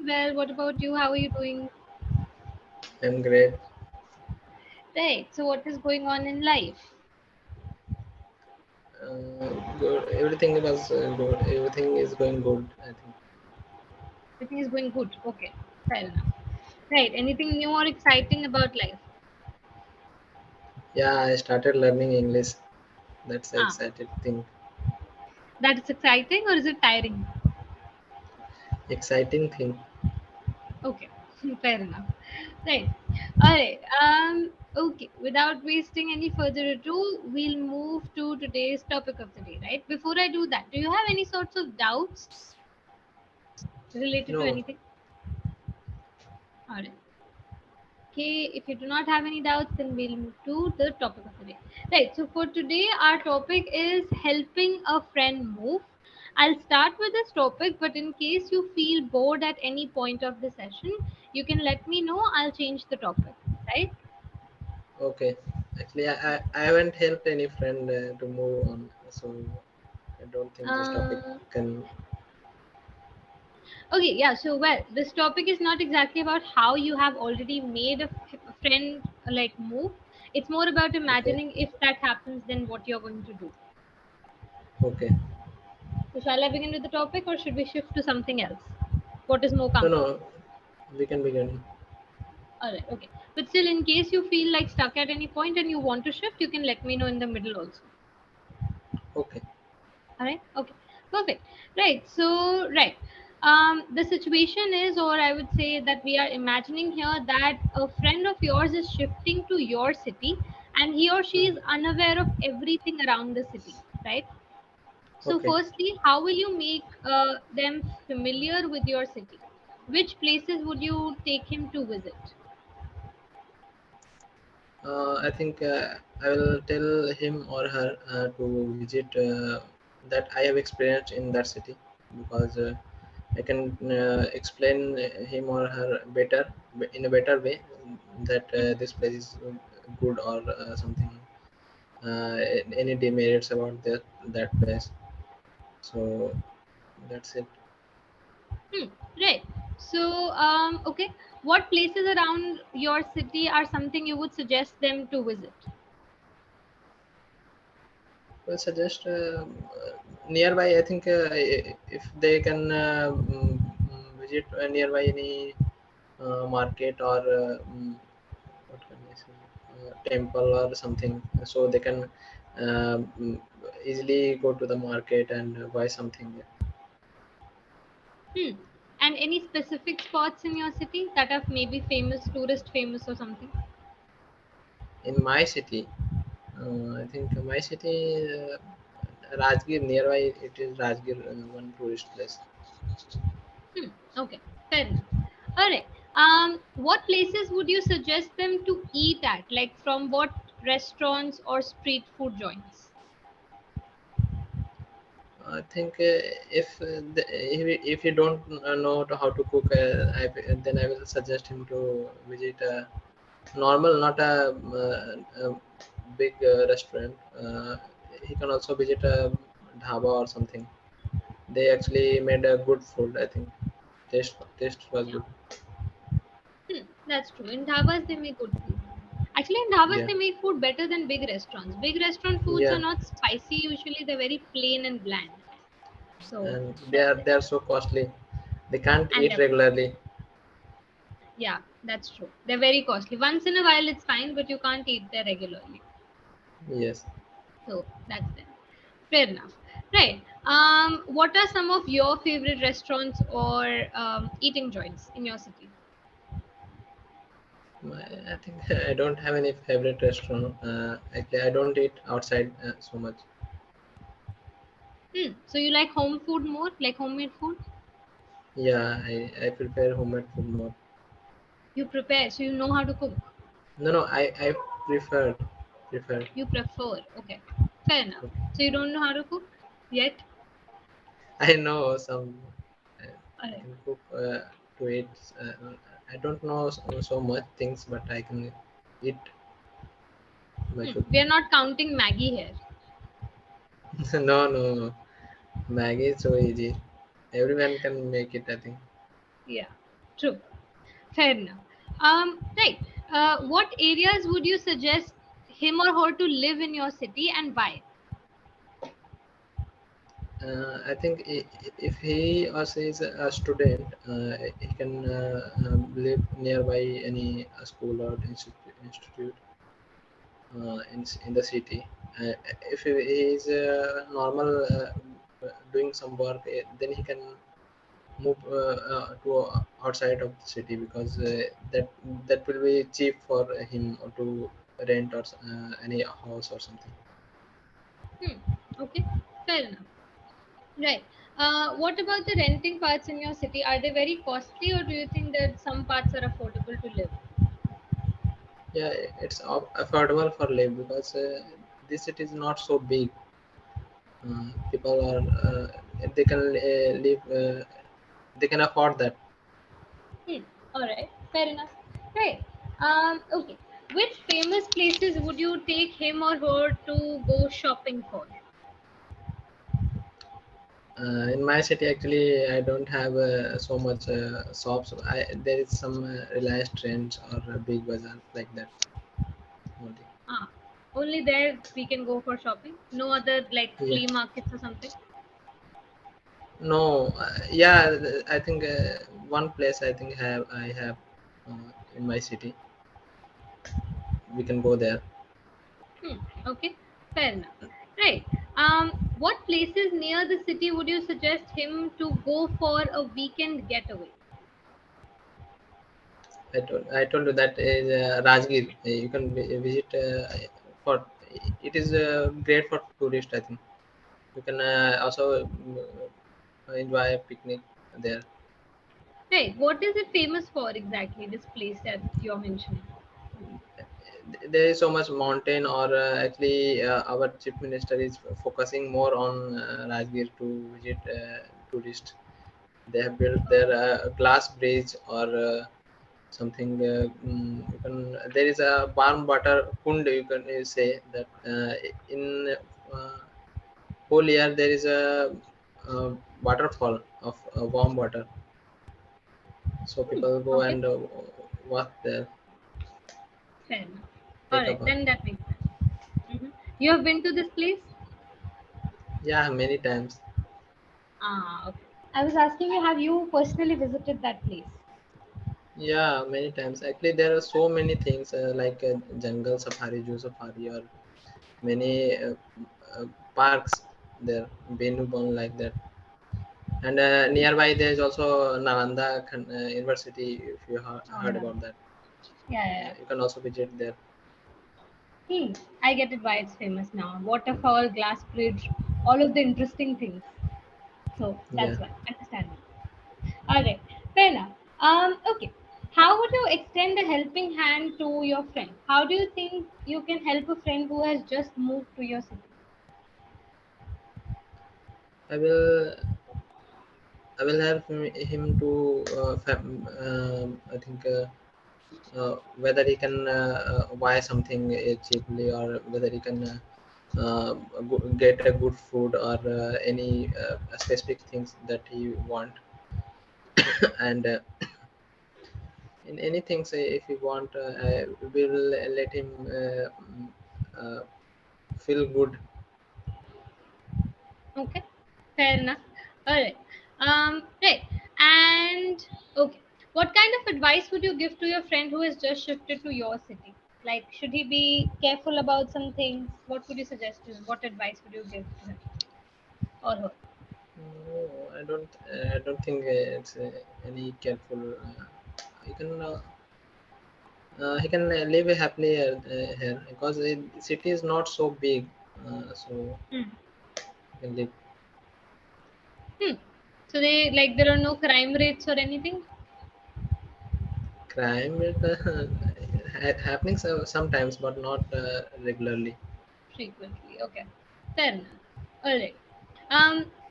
well. What about you? How are you doing? I'm great. Right. So, what is going on in life? Good. Everything was good. Everything is going good, I think. Everything is going good. Okay. Fair enough. Right. Anything new or exciting about life? Yeah, I started learning English. That's an Ah, exciting thing. that is exciting or is it tiring? Exciting thing. Okay. Fair enough. Right. All right. Okay. Without wasting any further ado, we'll move to today's topic of the day. Right. Before I do that, do you have any sorts of doubts related to No. anything? All right. Okay, if you do not have any doubts, then we'll move to the topic of the day. Right, so for today, our topic is helping a friend move. I'll start with this topic, but in case you feel bored at any point of the session, you can let me know. I'll change the topic, right? Okay. Actually, I haven't helped any friend to move on, so I don't think this topic Uh, can. okay, yeah, so well, this topic is not exactly about how you have already made a friend like move. It's more about Okay. imagining if that happens, then what you're going to do. Okay. So shall I begin with the topic or should we shift to something else? What is more No, comfortable? no. We can begin. Alright, okay. But still, in case you feel like stuck at any point and you want to shift, you can let me know in the middle also. Okay. Alright, okay. Perfect. Right, so, right. The situation is, or I would say that we are imagining here that a friend of yours is shifting to your city and he or she is unaware of everything around the city, right? So, Okay. firstly, how will you make them familiar with your city? Which places would you take him to visit? I think I will tell him or her to visit that I have experienced in that city because I can explain him or her better in a better way that Mhm. this place is good or something any demerits about that place. So that's it. Hmm, right. So, okay. What places around your city are something you would suggest them to visit? Well, suggest nearby. I think if they can visit nearby any market or what can I say, temple or something, so they can easily go to the market and buy something there. Hmm. And any specific spots in your city that are maybe famous, tourist famous or something? In my city, I think my city, Rajgir nearby. It is Rajgir, one tourist place. Hmm. Okay. Fair enough. All right. What places would you suggest them to eat at? Like from what restaurants or street food joints? I think if you don't know how to cook, then I will suggest him to visit a normal, not a big restaurant. He can also visit a dhaba or something. They actually made a good food. I think taste was Yeah. good. Hmm. That's true. In dhabas, they make good food. Actually, in dhabas, Yeah, they make food better than big restaurants. Big restaurant foods are yeah, not spicy. Usually, they're very plain and bland. So and they that's are it. they are so costly. They can't And eat they're regularly. yeah, that's true. They're very costly. Once in a while, it's fine, but you can't eat there regularly. Yes. So that's there. Fair enough. Right. What are some of your favorite restaurants or eating joints in your city? I think I don't have any favorite restaurant. Actually, I don't eat outside so much. Hmm. So you like home food more, like homemade food? Yeah, I prepare homemade food more. You prepare, so you know how to cook. No, no, I prefer. You prefer. Okay. Fair enough. Okay. So you don't know how to cook yet? I know some. I Alright. can cook to eat. I don't know so much things, but I can eat by Hmm. We cooking. are not counting Maggie here. No, no, no. Maggie is so easy. Everyone can make it, I think. Yeah. True. Fair enough. Right. What areas would you suggest him or her to live in your city and why? I think if he or she is a student, he can live nearby any school or institute in the city. If he is normal doing some work, then he can move to outside of the city, because that will be cheap for him or to rent or any house or something. Hmm. Okay. Fair enough. Right. What about the renting parts in your city? Are they very costly, or do you think that some parts are affordable to live? Yeah, it's affordable for live, because this city is not so big. People are they can live, they can afford that. Hmm. All right. Fair enough. Right. Okay. Which famous places would you take him or her to go shopping for? In my city, actually, I don't have so much shops. There is some Reliance Trends or Big Bazaar like that only. Ah, only there we can go for shopping. No other like Yeah. flea markets or something. No. Yeah. I think one place I think I have in my city. We can go there. Hmm. Okay. Fair enough. Right. What places near the city would you suggest him to go for a weekend getaway? I told you that is Rajgir. You can visit for. It is great for tourists, I think. You can also enjoy a picnic there. Right. What is it famous for exactly? This place that you're mentioning. There is so much mountain, or actually our chief minister is focusing more on Rajgir to visit tourists. They have built their glass bridge, or something. You can, there is a warm water kund, you can say that in uh, whole year there is a waterfall of warm water, so Hmm. people go Okay. and walk there, Fair enough. All take a right. bath. Then that makes sense. You have been to this place? Yeah, many times. Ah, okay. I was asking you, have you personally visited that place? Yeah, many times. Actually, there are so many things like jungle safari, zoo safari, or many uh, parks there, Benubon like that. And nearby there is also Nalanda University. If you Oh heard yeah. about that, Yeah, yeah, yeah. you can also visit there. Hmm. I get it why it's famous now. Waterfall, glass bridge, all of the interesting things. So Yeah, that's why. Understandable. All right. Fair enough. Okay. How would you extend a helping hand to your friend? How do you think you can help a friend who has just moved to your city? I will. I will help him to I think whether he can buy something cheaply, or whether he can get a good food, or any specific things that he want. And in anything, say if you want, I will let him uh, feel good. Okay, fair enough. All right. Right. And okay, what kind of advice would you give to your friend who has just shifted to your city? Like, should he be careful about some things? What would you suggest to him? What advice would you give to him or her? No, I don't think it's any careful. You can he can live happily here, because the city is not so big, so Hmm. he can live. Hmm. So they like there are no crime rates or anything Crime is happening sometimes, but not regularly. frequently. Okay, fair enough. All right.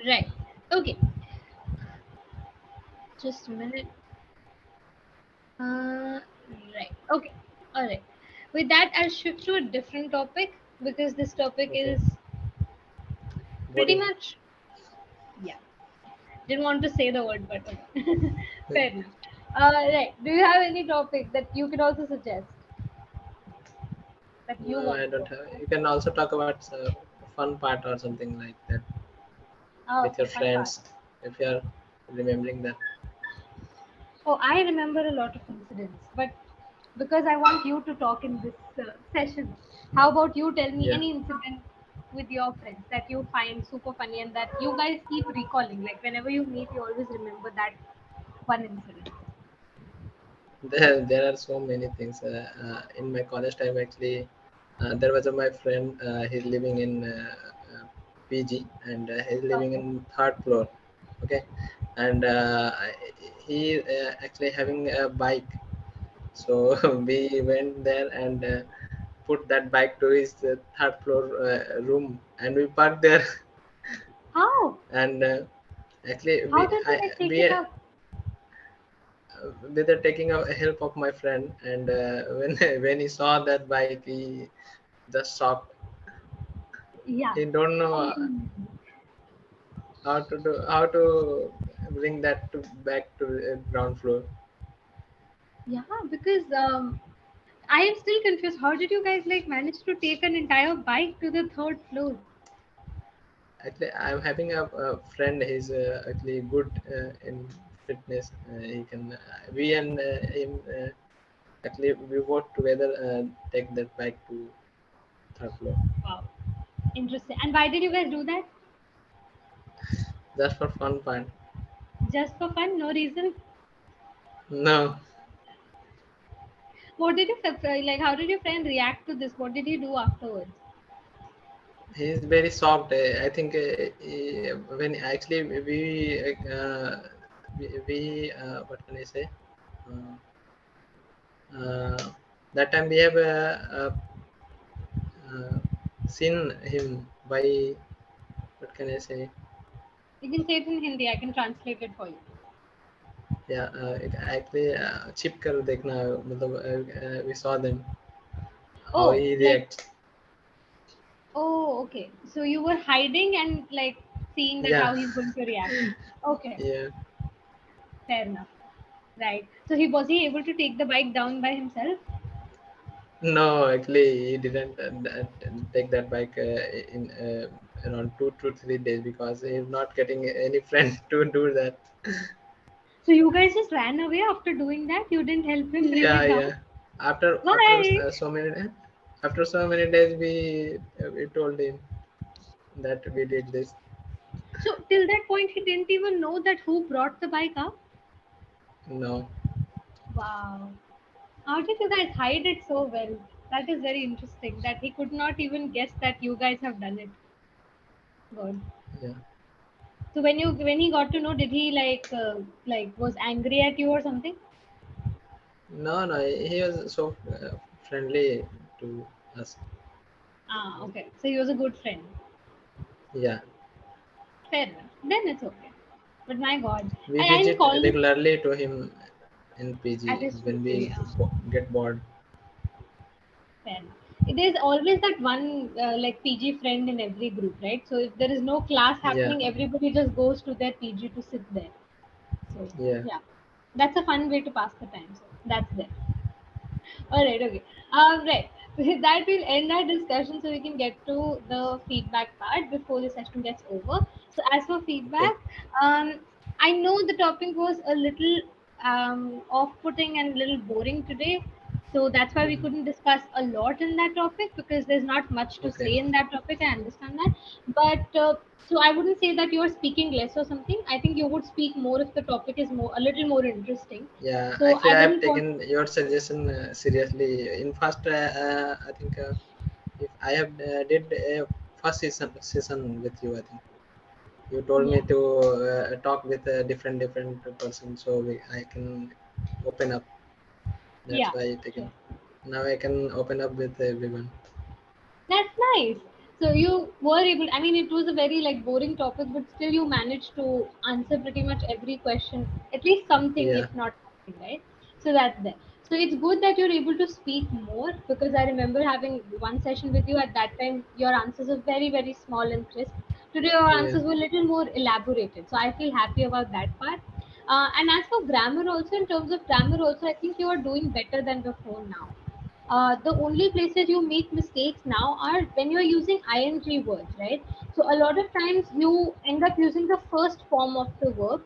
Right. Okay. Just a minute. Right. Okay. All right. With that, I'll shift to a different topic because this topic Okay, is pretty boring. much, yeah. Didn't want to say the word, but okay. Fair enough. Right. Do you have any topic that you can also suggest that you No, want I to don't talk have. about? You can also talk about fun part or something like that Oh, with okay, your fun part. friends if you are remembering that. Oh, I remember a lot of incidents, but because I want you to talk in this session, how about you tell me Yeah. any incident with your friends that you find super funny and that you guys keep recalling? Like whenever you meet, you always remember that one incident. There are so many things. In my college time, actually, there was my friend. He's living in PG, and he's living Okay. in third floor. Okay, and he actually having a bike. So we went there and put that bike to his third floor room, and we parked there. How? And actually, How did you guys take it up? with the taking a help of my friend, and when when he saw that bike, he just shocked. Yeah. He don't know Um, how to bring that back to ground floor. yeah, because I am still confused. How did you guys like manage to take an entire bike to the third floor? Actually, I'm having a friend. He's actually good in fitness. He can we and him actually we work together take that bike to third floor Wow, interesting. And why did you guys do that? just for fun part. Just for fun, no reason. No, What did you like? How did your friend react to this? What did he do afterwards? he's very soft. I think when actually we what can I say? Uh, that time we have uh, seen him by what can I say? You can say it in Hindi. I can translate it for you. Yeah, actually chip कर देखना मतलब we saw them how Oh, he like reacts. oh, okay. So you were hiding and like seeing that Yeah, how he's going to react. Okay, yeah. fair enough. Right. So he was he able to take the bike down by himself? No, actually, he didn't take that bike in around 2 to 3 days because he's not getting any friend to do that. So you guys just ran away after doing that? You didn't help him bring Yeah, it down? yeah. After Why? so many days, we told him that we did this. So till that point, he didn't even know that who brought the bike up. No, Wow. How did you guys hide it so well? That is very interesting. That he could not even guess that you guys have done it. Good. yeah, So when he got to know, did he like was angry at you or something? no, no. He was so friendly to us. Ah, okay. So he was a good friend. Yeah, Fair enough. Then it's okay. But my God, we I in visit college regularly to him in at PG his when PG. we get bored. Fair enough. There's always that one like PG friend in every group, right? So if there is no class Yeah, happening, everybody just goes to their PG to sit there. So yeah. yeah, that's a fun way to pass the time. So that's there. All right, okay. Right. With that, we'll end our discussion so we can get to the feedback part before the session gets over. So, as for Okay. feedback, I know the topic was a little off-putting and a little boring today. So that's why we Hmm. couldn't discuss a lot in that topic because there's not much to Okay. say in that topic. I understand that, but so I wouldn't say that you're speaking less or something. I think you would speak more if the topic is more a little more interesting. Yeah, So actually, I I have wouldn't want. taken your suggestion seriously. In first, I think if I have did a first season with you, I think you told me Yeah. to talk with a different person, so I can open up. That's Yeah, why I sure. taken. Now I can open up with everyone. That's nice. So you were able, I mean, it was a very like boring topic, but still you managed to answer pretty much every question, at least something, Yeah, if not something, right? So that's there. So it's good that you're able to speak more because I remember having one session with you at that time. Your answers were very, very small and crisp. Today, your yeah, answers were a little more elaborated. So I feel happy about that part. And as for grammar, also in terms of grammar, also I think you are doing better than before now. The only places you make mistakes now are when you're using ing words, right? So a lot of times you end up using the first form of the verb.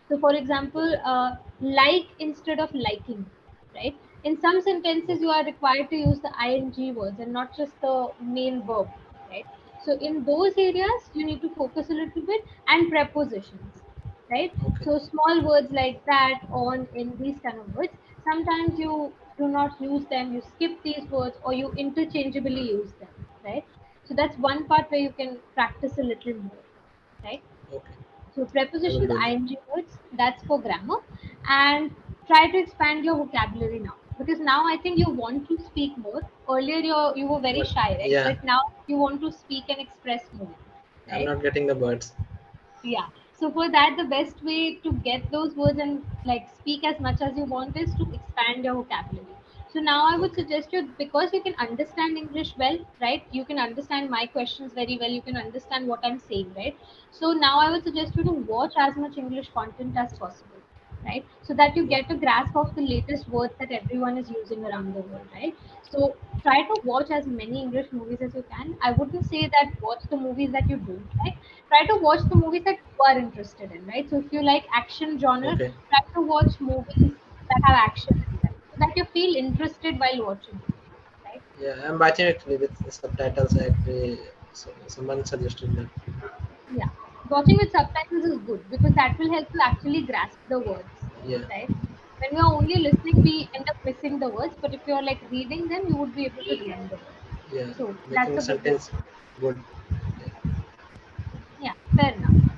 So, for example, Okay. like instead of liking, right? In some sentences, you Okay. are required to use the ing words and not just the main verb, right? So, in those areas, you need to focus a little bit, and prepositions, right? Okay. So, small words like that, on, in, these kind of words, sometimes you do not use them, you skip these words, or you interchangeably use them, right? So, that's one part where you can practice a little more, right? Okay. So I will prepositions, do that. ing words, that's for grammar. And try to expand your vocabulary now. Because now I think you want to speak more. Earlier you were very But shy, right? yeah, But now you want to speak and express more, I'm right? not getting the birds. Yeah. So for that, the best way to get those words and like speak as much as you want is to expand your vocabulary. So now I would Okay. suggest you, because you can understand English well, right? You can understand my questions very well. You can understand what I'm saying, right? So now I would suggest you to watch as much English content as possible, right? So that you get a Okay. grasp of the latest words that everyone is using around the world, right? So try to watch as many English movies as you can. I wouldn't say that watch the movies that you don't like. Try to watch the movies that you are interested in, right? So if you like action genre, Okay. try to watch movies that have action in them so that you feel interested while watching it, right? Yeah, I'm watching actually with subtitles. Actually, so, someone suggested that. Yeah. Watching with subtitles is good because that will help you actually grasp the words, Yeah. right? When we are only listening, we end up missing the words, but if you're like reading them, you would be able to remember them. Yeah. So Making that's the a big difference. sentence good. Yeah. Yeah, fair enough.